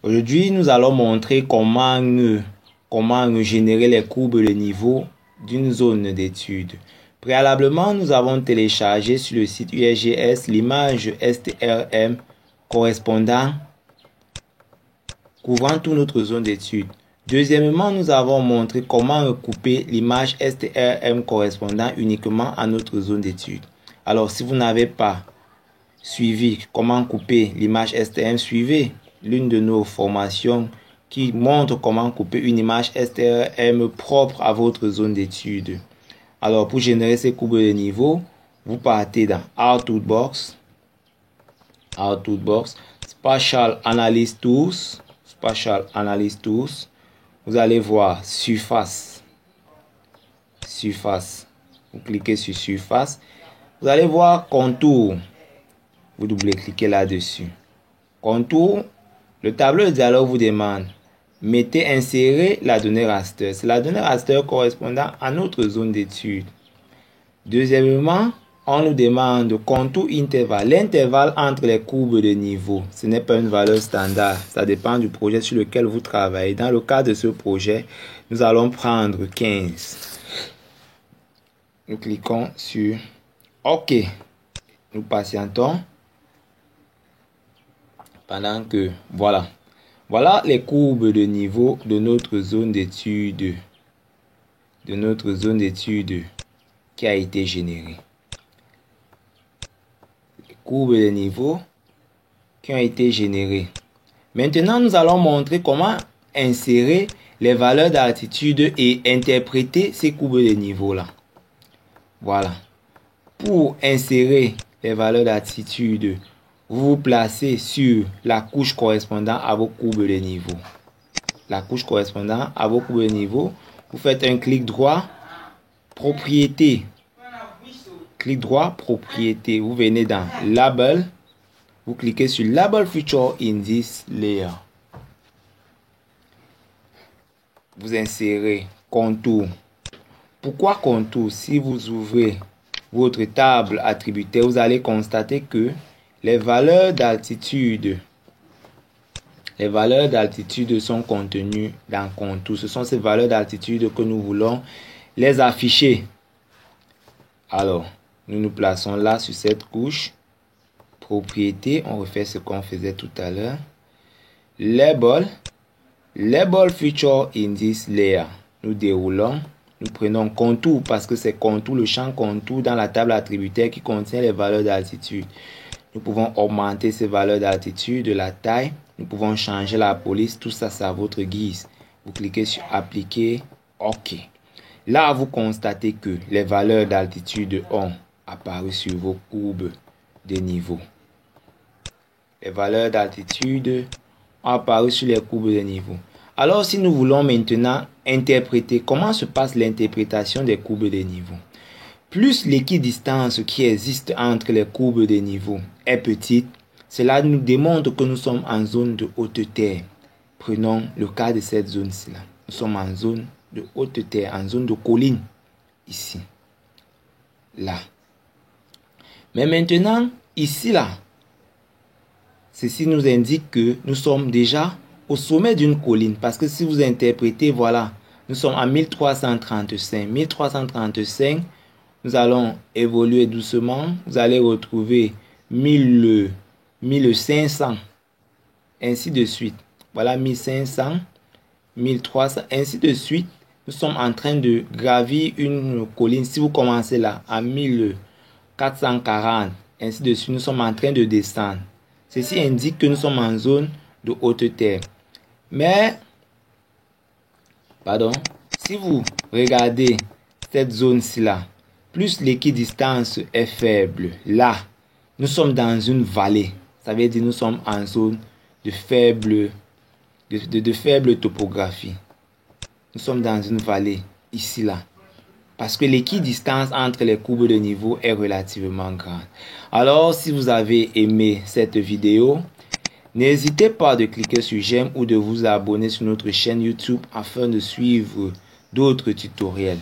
Aujourd'hui, nous allons montrer comment générer les courbes de niveau d'une zone d'étude. Préalablement, nous avons téléchargé sur le site USGS l'image STRM correspondant couvrant toute notre zone d'étude. Deuxièmement, nous avons montré comment recouper l'image STRM correspondant uniquement à notre zone d'étude. Alors, si vous n'avez pas suivi comment couper l'image STRM, suivez l'une de nos formations qui montre comment couper une image STRM propre à votre zone d'étude. Alors, pour générer ces courbes de niveau, vous partez dans Outputbox, Spatial Analysis Tools, vous allez voir surface. Vous cliquez sur surface, vous allez voir contour. Vous double-cliquez là-dessus. Contour, le tableau de dialogue vous demande insérer la donnée raster. C'est la donnée raster correspondant à notre zone d'étude. Deuxièmement, on nous demande contour intervalle. L'intervalle entre les courbes de niveau, ce n'est pas une valeur standard. Ça dépend du projet sur lequel vous travaillez. Dans le cas de ce projet, nous allons prendre 15. Nous cliquons sur OK. Nous patientons. Pendant que, voilà les courbes de niveau de notre zone d'étude. Qui a été générée. Les courbes de niveau qui ont été générées. Maintenant, nous allons montrer comment insérer les valeurs d'altitude et interpréter ces courbes de niveau là. Voilà. Pour insérer les valeurs d'altitude, vous vous placez sur la couche correspondant à vos courbes de niveau. La couche correspondant à vos courbes de niveau, vous faites un clic droit, propriété. Clic droit, propriété. Vous venez dans Label. Vous cliquez sur Label Feature in this layer. Vous insérez contour. Pourquoi contour? Si vous ouvrez votre table attributaire, vous allez constater que les valeurs d'altitude sont contenues dans contour. Ce sont ces valeurs d'altitude que nous voulons les afficher. Alors, nous nous plaçons là sur cette couche. Propriété, on refait ce qu'on faisait tout à l'heure. Label feature in this layer. Nous déroulons. Nous prenons contour parce que c'est contour, le champ contour dans la table attributaire qui contient les valeurs d'altitude. Nous pouvons augmenter ces valeurs d'altitude, de la taille. Nous pouvons changer la police. Tout ça, c'est à votre guise. Vous cliquez sur Appliquer. OK. Là, vous constatez que les valeurs d'altitude ont apparu sur vos courbes de niveau. Les valeurs d'altitude ont apparu sur les courbes de niveau. Alors, si nous voulons maintenant interpréter, comment se passe l'interprétation des courbes de niveau? Plus l'équidistance qui existe entre les courbes de niveau est petite, cela nous démontre que nous sommes en zone de haute terre. Prenons le cas de cette zone-ci. Nous sommes en zone de haute terre, en zone de colline, ici, là. Mais maintenant, ici, là, ceci nous indique que nous sommes déjà au sommet d'une colline. Parce que si vous interprétez, voilà, nous sommes à 1335. 1335, nous allons évoluer doucement. Vous allez retrouver 1500, ainsi de suite. Voilà 1500, 1300, ainsi de suite. Nous sommes en train de gravir une colline. Si vous commencez là, à 1440, ainsi de suite, nous sommes en train de descendre. Ceci indique que nous sommes en zone de haute terre. Mais, si vous regardez cette zone-ci là, plus l'équidistance est faible, là, nous sommes dans une vallée. Ça veut dire que nous sommes en zone de faible topographie. Nous sommes dans une vallée, ici, là. Parce que l'équidistance entre les courbes de niveau est relativement grande. Alors, si vous avez aimé cette vidéo, n'hésitez pas de cliquer sur j'aime ou de vous abonner sur notre chaîne YouTube afin de suivre d'autres tutoriels.